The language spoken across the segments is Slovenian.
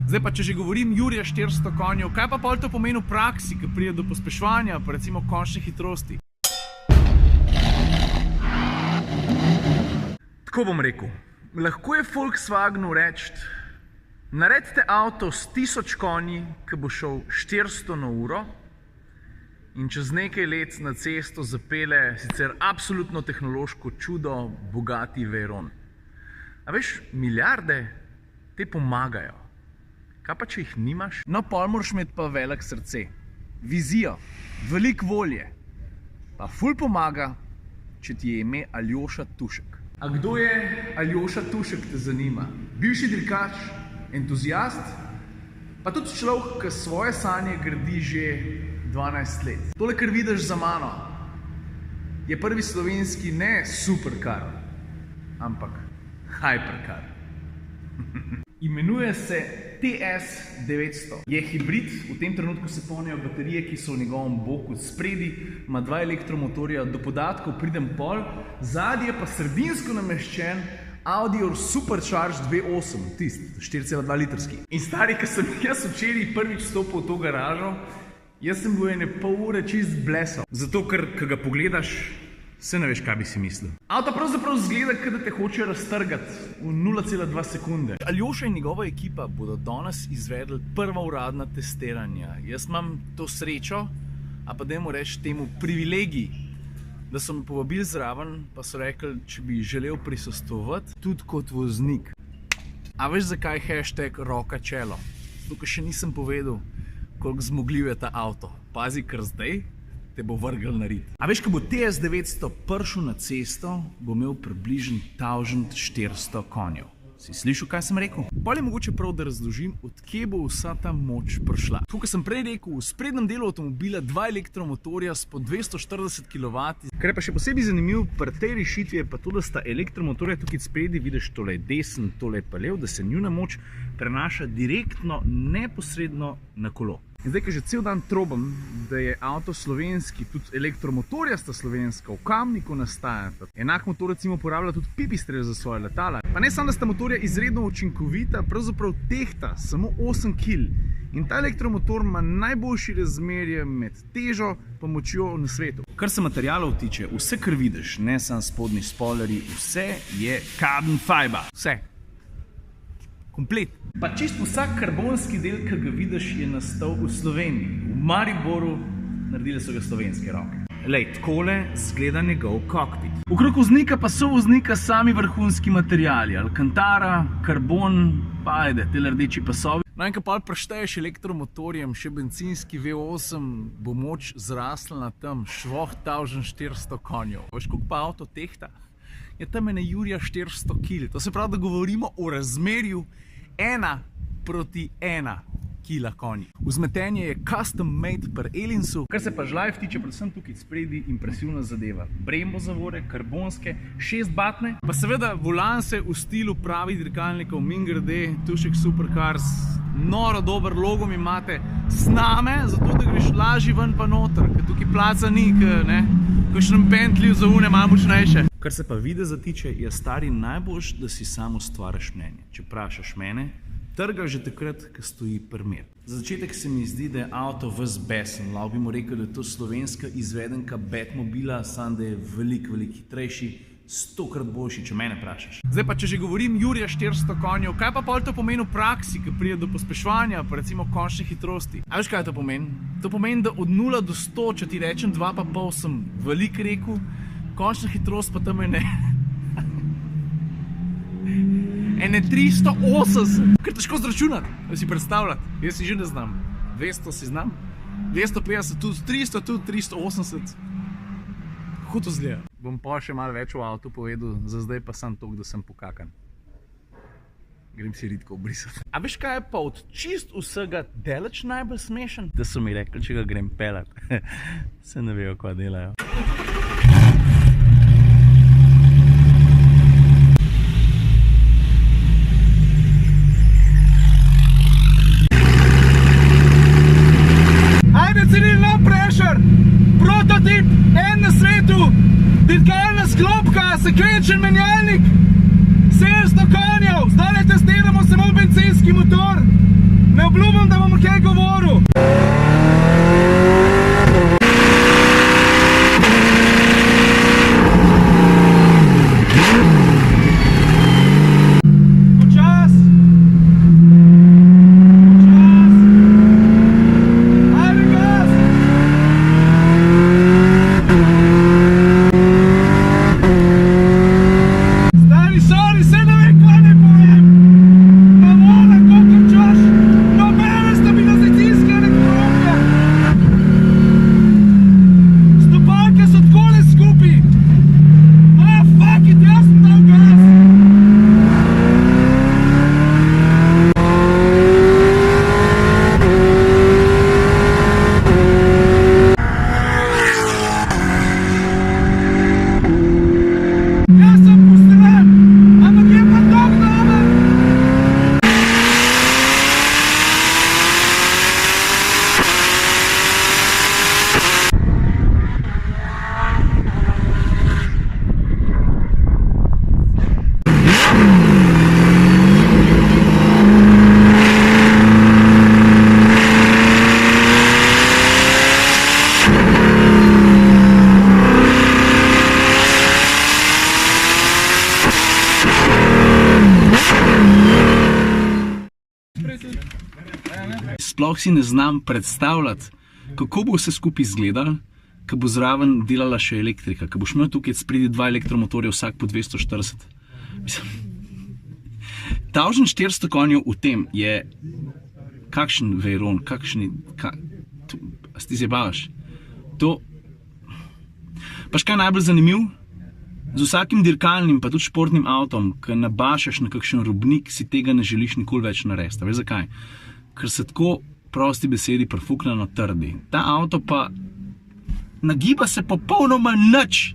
Zdaj pa, če že govorim Jurija 400 konjev, kaj pa pol to pomeni v praksi, ko pride do pospeševanja, pa recimo končne hitrosti? Tako bom rekel, lahko je Volkswagenu reči, naredite avto s 1000 konji, ki bo šel 400 na uro in čez nekaj let na cesto zapele sicer absolutno tehnološko čudo Bugatti Veyron. A veš, milijarde te pomagajo. Kaj pa, če jih nimaš? No, pol moraš imeti pa velik srce, vizijo, veliko volje. Pa ful pomaga, če ti je ime Aljoša Tušek. A kdo je Aljoša Tušek, te zanima? Bivši dirkač, entuzijast, pa tudi človek, ki svoje sanje gradi že 12 let. Tole, kar vidiš za mano, je prvi slovenski ne supercar, ampak hypercar. Imenuje se TS900. Je hibrid, v tem trenutku se polnijo baterije, ki so v njegovem boku spredi, ima 2 elektromotorja, do podatkov pridem pol, zadnji je pa sredinsko nameščen Audi Supercharged V8, tisti, 4,2 litrski. In stari, ko sem jaz včeraj prvič stopil v to garažo, jaz sem bil ene pol ure čist blesal. Zato, ker ga pogledaš, se ne veš, kaj bi si mislil. Avto pravzaprav zgleda, da te hoče raztrgati v 0,2 sekunde. Aljoša in njegova ekipa bodo danes izvedli prva uradna testiranja. Jaz imam to srečo, a pa dajmo reči temu privilegij, da so me povabili zraven, pa so rekli, če bi želel prisostvovati tudi kot voznik. A veš, zakaj hashtag roka čelo? Zato, ker še nisem povedal, koliko zmogljiv je ta avto. Pazi, ker zdaj te bo vrgel na rit. A veš, ko bo TS900 prišel na cesto, bo imel približno 1400 konjev. Si slišal, kaj sem rekel? Pol je mogoče prav, da razložim, od kje bo vsa ta moč prišla. Tako, kot sem prej rekel, v sprednjem delu avtomobila 2 elektromotorja s po 240 kW. Kar je pa še posebej zanimivo pri tej rešitvi je pa to, da sta elektromotorja tukaj spredi, vidiš, tole je desen, tole je pa lev, da se njuna moč prenaša direktno, neposredno na kolo. In zdaj, ko že cel dan trobam, da je avto slovenski, tudi elektromotorja sta slovenska, v Kamniku nastajata. Enak motor recimo uporablja tudi Pipistrel za svoje letala. Pa ne samo, da sta motorja izredno učinkovita, pravzaprav tehta samo 8 kg. In ta elektromotor ima najboljši razmerje med težo pa močjo na svetu. Kar se materialov tiče, vse, kar vidiš, ne samo spodnji spoilerji, vse je carbon fiber. Vse. Komplet. Pa čist vsak karbonski del, ki ga vidiš, je nastal v Sloveniji. V Mariboru naredili so ga slovenske roke. Lej, takole zgleda njegov kokpit. Okrog voznika pa so voznika sami vrhunski materiali. Alcantara, karbon, pa ajde, tele rdeči pasovi. No in ko pa prešteješ elektromotorjem, še bencinski V8, bo moč zrasla na tam švoh 1400 konjev. Veš, koliko pa avto tehta? Je tam ene Jurija 400 kg. To se pravi, da govorimo o razmerju 1:1 kila konji. Vzmetenje je custom made pri Elinsu. Kar se pa žlajv tiče, predvsem tukaj spredi impresivna zadeva. Brembo zavore, karbonske, 6-batne. Pa seveda volan se v stilu pravih dirkalnikov, mimogrede, Tušek Supercars, noro dober logo mi imate, sname, zato da greš lažje ven pa noter, ker tukaj placa ni, ne, kakšnem Bentleyju za une malo močnejše. Kar se pa videza tiče, je stari najboljš, da si sam ustvariš mnenje. Če vprašaš mene, trga že takrat, ko stoji primer. Za začetek se mi zdi, da je avto ves besen. Lahko bi mu rekel, da je to slovenska izvedenka Batmobila, samo da je veliko hitrejši, 100-krat boljši, če mene vprašaš. Zdaj pa, če že govorim Jurija 400 konjev, kaj pa pol to pomeni v praksi, ko pride do pospeševanja, pa recimo končne hitrosti? A veš, kaj to pomeni? To pomeni, da od 0 do 100, če ti rečem 2,5, sem velik rekel, končna hitrost pa tam je ene 380, kar težko zračunati, da si predstavljati. Jaz si že ne znam. 200 si znam, 250 tudi, 300 tudi, 380. Kako to zgleda? Bom pa še malo več v avtu povedal, za zdaj pa sam toliko, da sem pokakan. Grem si ritko obrisati. A veš, kaj je pa od čist vsega daleč najbolj smešen? Da so mi rekli, če ga grem pelat. Se ne vejo, kaj delajo. Prototip, en na svetu, dirkalna sklopka, sekvenčen menjalnik, 700 konjev, zdaj testiramo samo bencinski motor, Sploh si ne znam predstavljati, kako bo vse skupaj izgledalo, ko bo zraven delala še elektrika, ko boš imel tukaj spredi 2 elektromotorja, vsak po 240. Mislim, 1400 konjev v tem je kakšen vejron, a si ti zabavaš? To, pa še kaj najbolj zanimiv, z vsakim dirkalnim, pa tudi športnim avtom, ko nabašaš na kakšen robnik, si tega ne želiš nikoli več narediti. Veš zakaj? Ker se tako prosti besedi prefuknjeno trdi. Ta avto pa nagiba se popolnoma nič.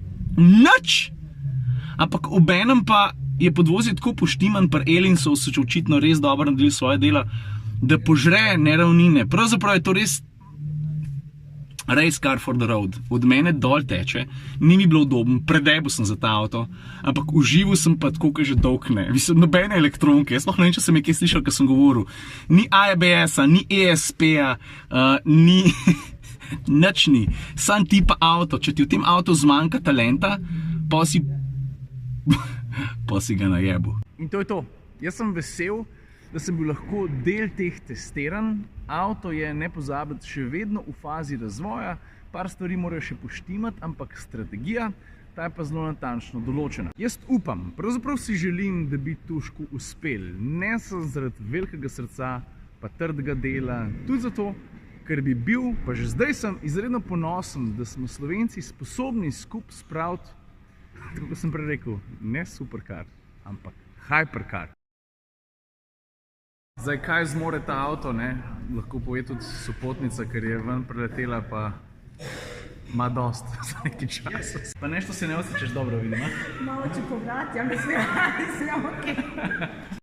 Ampak obenem pa je podvozje tako poštiman, pri Elinsu so očitno res dobro naredili svoje dela, da požre neravnine. Pravzaprav je to res race car for the road. Od mene dol teče, ni mi bilo udoben, predebil sem za ta avto, ampak užival sem pa tako, kot že dolg ne. Mislim, nobene elektronke, jaz sploh ne vem, če sem je kaj slišal, ko sem govoril. Ni ABS-a, ni ESP-a, ni nič ni. Sam tipa avto, če ti v tem avtu zmanjka talenta, pa si ga najebil. In to je to. Jaz sem vesel, da sem bil lahko del teh testiranj. Avto je, ne pozabiti, še vedno v fazi razvoja, par stvari morajo še poštimati, ampak strategija, ta je pa zelo natančno določena. Jaz upam, pravzaprav si želim, da bi Tušku uspel. Ne samo zaradi velikega srca, pa trdega dela, tudi zato, ker bi bil, pa že zdaj sem izredno ponosen, da smo Slovenci sposobni skupaj spraviti, tako sem prej rekel, ne supercar, ampak hypercar. Zdaj, kaj zmore ta avto, ne? Lahko pove tudi sopotnica, ker je ven preletela, pa ima dost za neki čas. Pa nešto se ne osjećaš dobro, vidim, a? Malo ću povrati, ja mislim, okej.